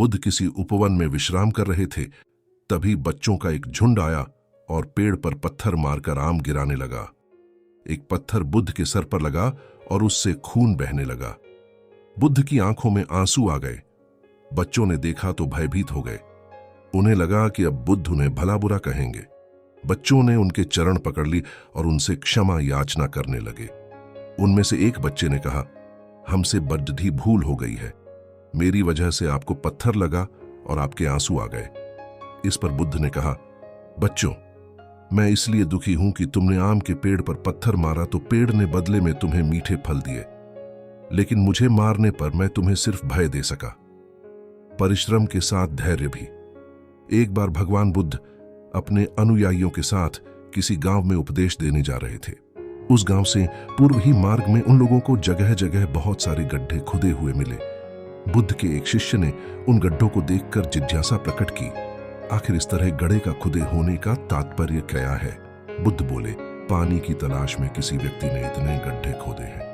बुद्ध किसी उपवन में विश्राम कर रहे थे, तभी बच्चों का एक झुंड आया और पेड़ पर पत्थर मारकर आम गिराने लगा। एक पत्थर बुद्ध के सर पर लगा और उससे खून बहने लगा। बुद्ध की आंखों में आंसू आ गए। बच्चों ने देखा तो भयभीत हो गए। उन्हें लगा कि अब बुद्ध उन्हें भला बुरा कहेंगे। बच्चों ने उनके चरण पकड़ ली और उनसे क्षमा याचना करने लगे। उनमें से एक बच्चे ने कहा, हमसे बड़ी भूल हो गई है, मेरी वजह से आपको पत्थर लगा और आपके आंसू आ गए। इस पर बुद्ध ने कहा, बच्चों, मैं इसलिए दुखी हूं कि तुमने आम के पेड़ पर पत्थर मारा तो पेड़ ने बदले में तुम्हें मीठे फल दिए, लेकिन मुझे मारने पर मैं तुम्हें सिर्फ भय दे सका, परिश्रम के साथ धैर्य भी। एक बार भगवान बुद्ध अपने अनुयायियों के साथ किसी गांव में उपदेश देने जा रहे थे। उस गांव से पूर्व ही मार्ग में उन लोगों को जगह जगह बहुत सारे गड्ढे खुदे हुए मिले। बुद्ध के एक शिष्य ने उन गड्ढों को देखकर जिज्ञासा प्रकट की, आखिर इस तरह गड्ढे का खुदे होने का तात्पर्य क्या है? बुद्ध बोले, पानी की तलाश में किसी व्यक्ति ने इतने गड्ढे खोदे हैं।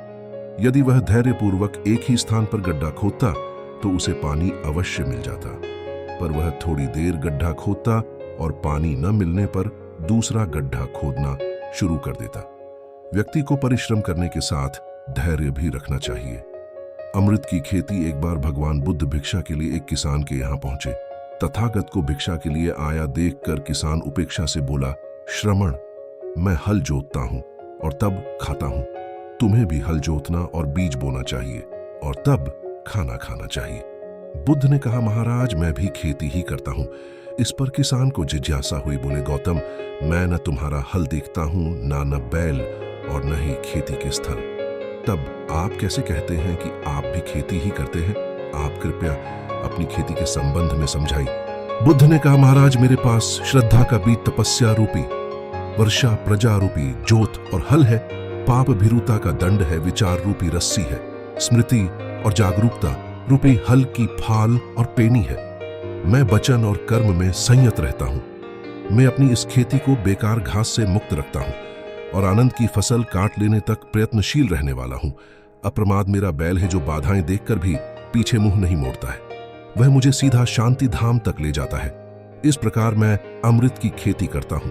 यदि वह धैर्यपूर्वक एक ही स्थान पर गड्ढा खोदता तो उसे पानी अवश्य मिल जाता, पर वह थोड़ी देर गड्ढा खोदता और पानी न मिलने पर दूसरा गड्ढा खोदना शुरू कर देता। व्यक्ति को परिश्रम करने के साथ धैर्य भी रखना चाहिए। अमृत की खेती। एक बार भगवान बुद्ध भिक्षा के लिए एक किसान के यहाँ पहुंचे। तथागत को भिक्षा के लिए आया देखकर किसान उपेक्षा से बोला, श्रमण, मैं हल जोतता हूं और तब खाता हूं। तुम्हें भी हल जोतना और बीज बोना चाहिए और तब खाना खाना चाहिए। बुद्ध ने कहा, महाराज, मैं भी खेती ही करता हूं। इस पर किसान को जिज्ञासा हुई। बोले, गौतम, मैं न तुम्हारा हल देखता हूं, न बैल और न ही खेती के स्थल। तब आप कैसे कहते हैं कि आप भी खेती ही करते हैं? आप कृपया अपनी खेती के संबंध में समझाइए। बुद्ध ने कहा, महाराज, मेरे पास श्रद्धा का बीज तपस्या रूपी, वर्षा प्रजा रूपी जोत और हल है, पाप भीरुता का दंड है, विचार रूपी रस्सी है, स्मृति और जागरूकता रूपी हल की फाल और पेनी है। मैं वचन और कर्म में संयत रहता हूं। मैं अपनी इस खेती को बेकार घास से मुक्त रखता हूं और आनंद की फसल काट लेने तक प्रयत्नशील रहने वाला हूं। अप्रमाद मेरा बैल है जो बाधाएं देखकर भी पीछे मुंह नहीं मोड़ता है। वह मुझे सीधा शांति धाम तक ले जाता है। इस प्रकार मैं अमृत की खेती करता हूं।